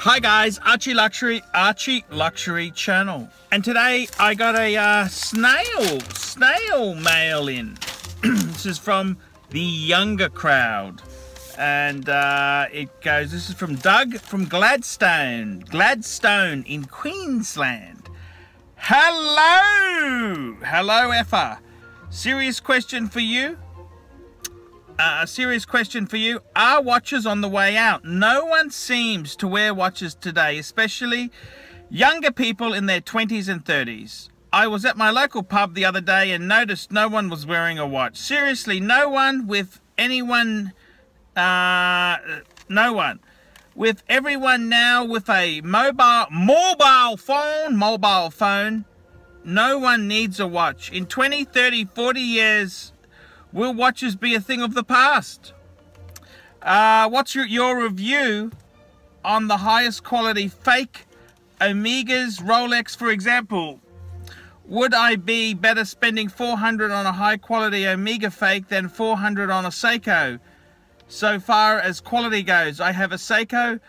Hi guys, ArchieLuxury channel, and today I got a snail mail in. This is from the younger crowd, and it goes. This is from Doug from Gladstone in Queensland. Hello Effa. Serious question for you. Are watches on the way out? No one seems to wear watches today, especially younger people in their 20s and 30s. I was at my local pub the other day and noticed no one was wearing a watch. Seriously, no one. With everyone now with a mobile phone, no one needs a watch. In 20, 30, 40 years, will watches be a thing of the past? What's your review on the highest quality fake Omegas, Rolex, for example? Would I be better spending $400 on a high quality Omega fake than $400 on a Seiko? So far as quality goes, I have a Seiko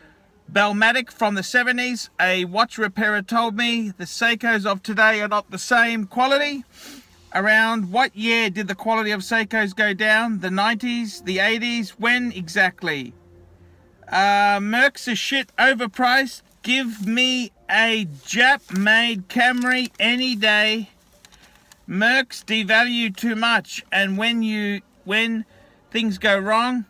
Bellmatic from the 70s. A watch repairer told me the Seikos of today are not the same quality. Around what year did the quality of Seikos go down? The 90s? The 80s? When exactly? Mercs are shit, overpriced. Give me a Jap-made Camry any day. Mercs devalue too much, and when things go wrong,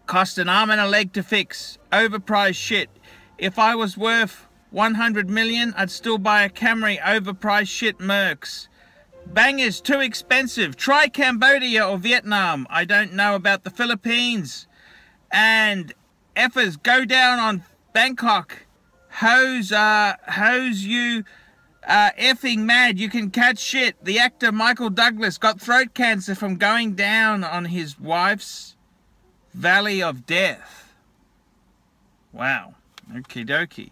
cost an arm and a leg to fix. Overpriced shit. If I was worth 100 million, I'd still buy a Camry. Overpriced shit, Mercs. Bangers too expensive. Try Cambodia or Vietnam. I don't know about the Philippines. And effers go down on Bangkok. Hose you effing mad. You can catch shit. The actor Michael Douglas got throat cancer from going down on his wife's valley of death. Wow. Okie dokie.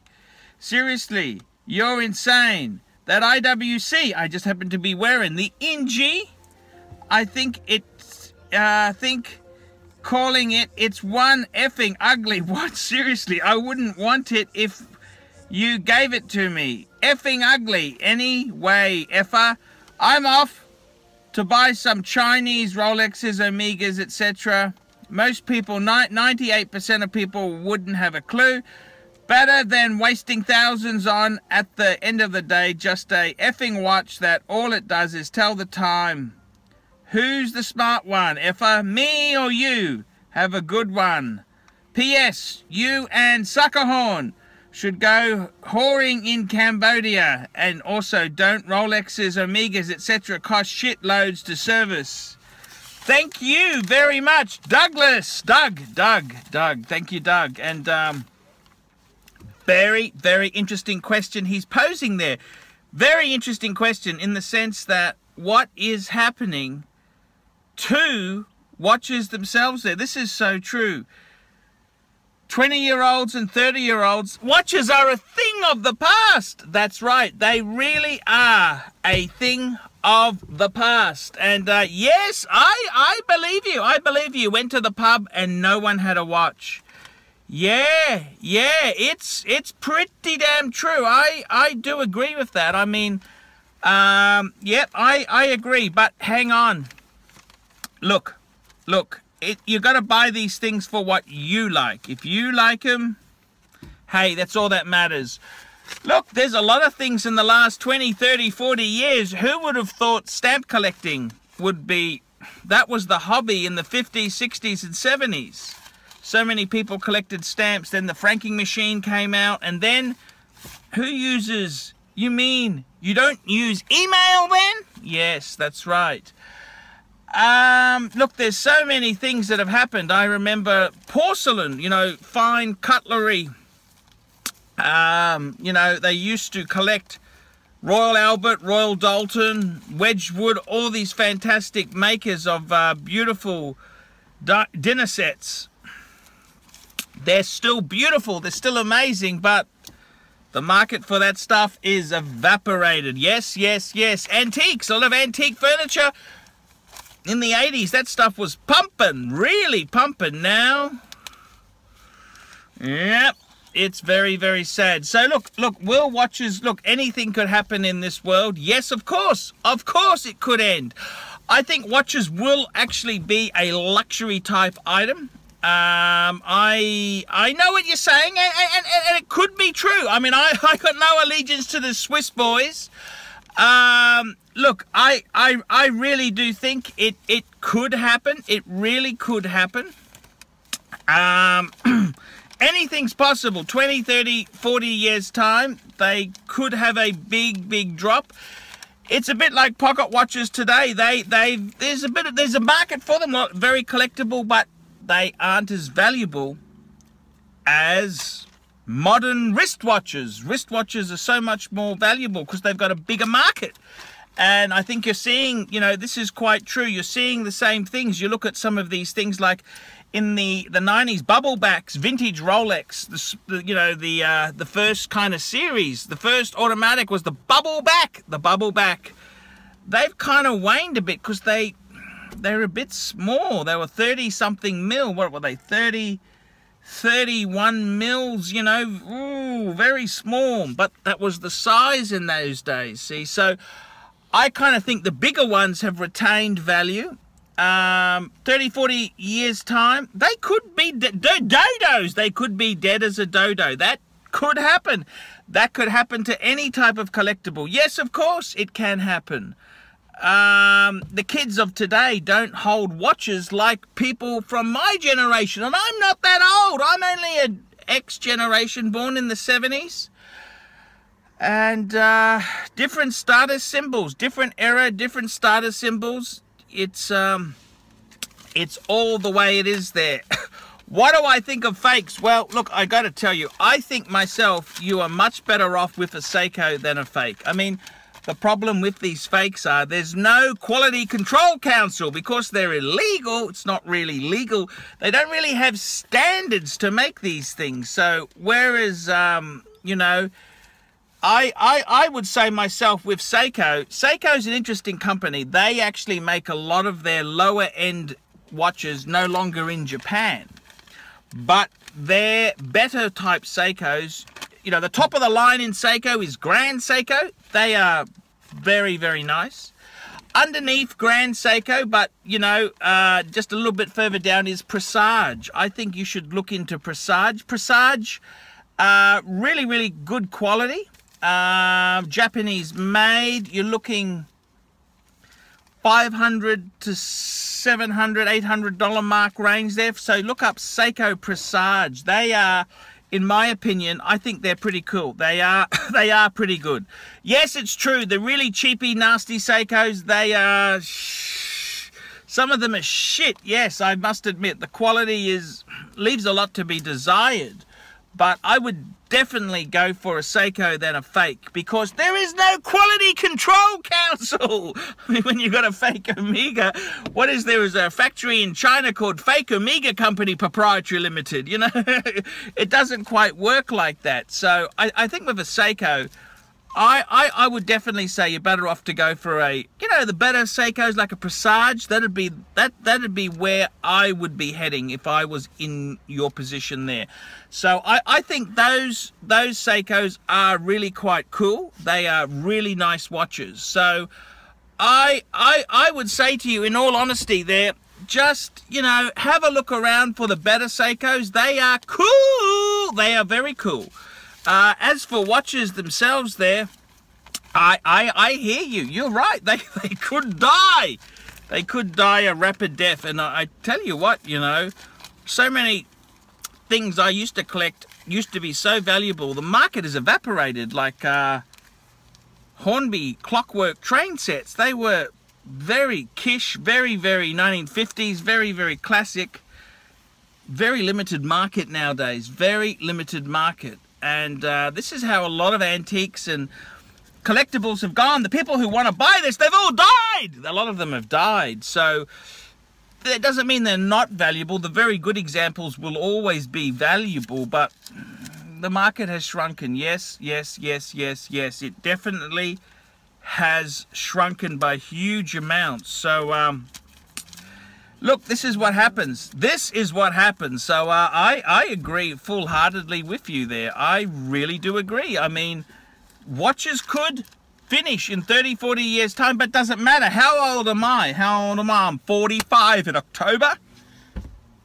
Seriously, you're insane. That IWC I just happen to be wearing, the NG, I think calling it's one effing ugly watch. Seriously, I wouldn't want it if you gave it to me. Effing ugly. Anyway, effa, I'm off to buy some Chinese Rolexes, Omegas, etc. Most people, 98% of people wouldn't have a clue. Better than wasting thousands on, at the end of the day, just a effing watch that all it does is tell the time. Who's the smart one, effa? Me or you? Have a good one. P.S. You and Suckerhorn should go whoring in Cambodia. And also, don't Rolexes, Omegas, etc. cost shitloads to service. Thank you very much, Douglas. Doug. Thank you, Doug. And, very, very interesting question he's posing there. Very interesting question in the sense that what is happening to watches themselves there? This is so true. 20-year-olds and 30-year-olds, watches are a thing of the past. That's right. They really are a thing of the past. And yes, I believe you. I believe you. Went to the pub and no one had a watch. Yeah, it's pretty damn true. I do agree with that. I mean, yep, I agree. But hang on. Look, you got to buy these things for what you like. If you like them, hey, that's all that matters. Look, there's a lot of things in the last 20, 30, 40 years. Who would have thought stamp collecting would be, that was the hobby in the 50s, 60s, and 70s. So many people collected stamps. Then the franking machine came out. And then, who uses, you mean you don't use email then? Yes, that's right. Look, there's so many things that have happened. I remember porcelain, you know, fine cutlery. You know, they used to collect Royal Albert, Royal Doulton, Wedgwood, all these fantastic makers of beautiful dinner sets. They're still beautiful, they're still amazing, but the market for that stuff is evaporated. Yes. Antiques, a lot of antique furniture. In the 80s, that stuff was pumping, really pumping. Now, yep, It's very, very sad. So look, will watches, look, anything could happen in this world. Yes, of course it could end. I think watches will actually be a luxury type item. I know what you're saying, and it could be true. I mean, I got no allegiance to the Swiss boys. Look, I really do think it could happen. It really could happen. Anything's possible. 20, 30, 40 years time, they could have a big drop. It's a bit like pocket watches today. There's a market for them, not very collectible, but they aren't as valuable as modern wristwatches. Wristwatches are so much more valuable because they've got a bigger market. And I think you're seeing, you know, this is quite true. You're seeing the same things. You look at some of these things like in the 90s, bubble backs, vintage Rolex, the first kind of series. The first automatic was the bubble back. The bubble back. They've kind of waned a bit because they're a bit small. They were 30-something mil. What were they? 31 mils, you know. Ooh, very small. But that was the size in those days, see. So I kind of think the bigger ones have retained value. 30, 40 years time, they could be dodos. They could be dead as a dodo. That could happen. That could happen to any type of collectible. Yes, of course, it can happen. The kids of today don't hold watches like people from my generation, and I'm not that old. I'm only an X generation, born in the 70s. And different status symbols, different era, different status symbols. It's all the way it is there. What do I think of fakes? Well, look, I got to tell you, I think myself, you are much better off with a Seiko than a fake. I mean, the problem with these fakes are there's no quality control council because they're illegal. It's not really legal. They don't really have standards to make these things. So whereas, you know, I would say myself with Seiko's an interesting company. They actually make a lot of their lower end watches no longer in Japan. But their better type Seikos, you know, the top of the line in Seiko is Grand Seiko. They are very, very nice. Underneath Grand Seiko, but, you know, just a little bit further down is Presage. I think you should look into Presage. Presage, really, really good quality. Japanese made. You're looking $500 to $700, $800 mark range there. So look up Seiko Presage. They are, in my opinion, I think they're pretty cool. They are pretty good. Yes, it's true. The really cheapy, nasty Seikos, they are, some of them are shit. Yes, I must admit, the quality leaves a lot to be desired. But I would definitely go for a Seiko than a fake because there is no quality control council. I mean, when you've got a fake Omega, what is there? Is a factory in China called Fake Omega Company Proprietary Limited. You know, it doesn't quite work like that. So I think with a Seiko, I would definitely say you're better off to go for a, you know, the better Seikos like a Presage. That'd be where I would be heading if I was in your position there. So I think those Seikos are really quite cool. They are really nice watches. So I would say to you, in all honesty, there, just, you know, have a look around for the better Seikos. They are cool. They are very cool. As for watches themselves there, I hear you. You're right. They could die. They could die a rapid death. And I tell you what, you know, so many things I used to collect used to be so valuable. The market has evaporated, like Hornby clockwork train sets. They were very kish, very, very 1950s, very, very classic. Very limited market nowadays. Very limited market. And this is how a lot of antiques and collectibles have gone. The people who want to buy this, they've all died. A lot of them have died. So that doesn't mean they're not valuable. The very good examples will always be valuable, but the market has shrunken. Yes, yes, yes, yes, yes. It definitely has shrunken by huge amounts. So Look, this is what happens. This is what happens. So I agree full-heartedly with you there. I really do agree. I mean, watches could finish in 30, 40 years' time, but doesn't matter. How old am I? How old am I? I'm 45 in October.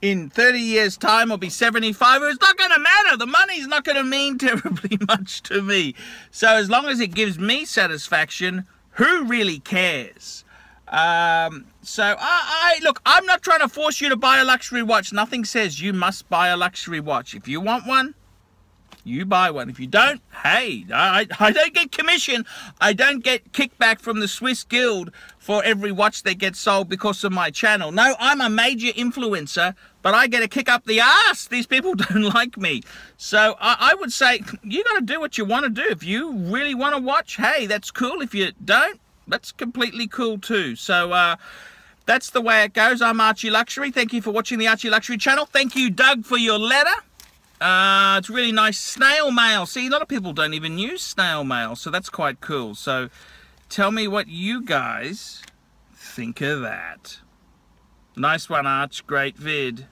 In 30 years' time, I'll be 75. It's not going to matter. The money's not going to mean terribly much to me. So as long as it gives me satisfaction, who really cares? So look, I'm not trying to force you to buy a luxury watch. Nothing says you must buy a luxury watch. If you want one, you buy one. If you don't, hey, I don't get commission. I don't get kickback from the Swiss Guild for every watch that gets sold because of my channel. No, I'm a major influencer, but I get a kick up the ass. These people don't like me. So I would say you got to do what you want to do. If you really want to watch, hey, that's cool. If you don't, that's completely cool too. So that's the way it goes. I'm ArchieLuxury. Thank you for watching the ArchieLuxury channel. Thank you, Doug, for your letter. It's really nice. Snail mail. See, a lot of people don't even use snail mail, so that's quite cool. So tell me what you guys think of that. Nice one, Arch. Great vid.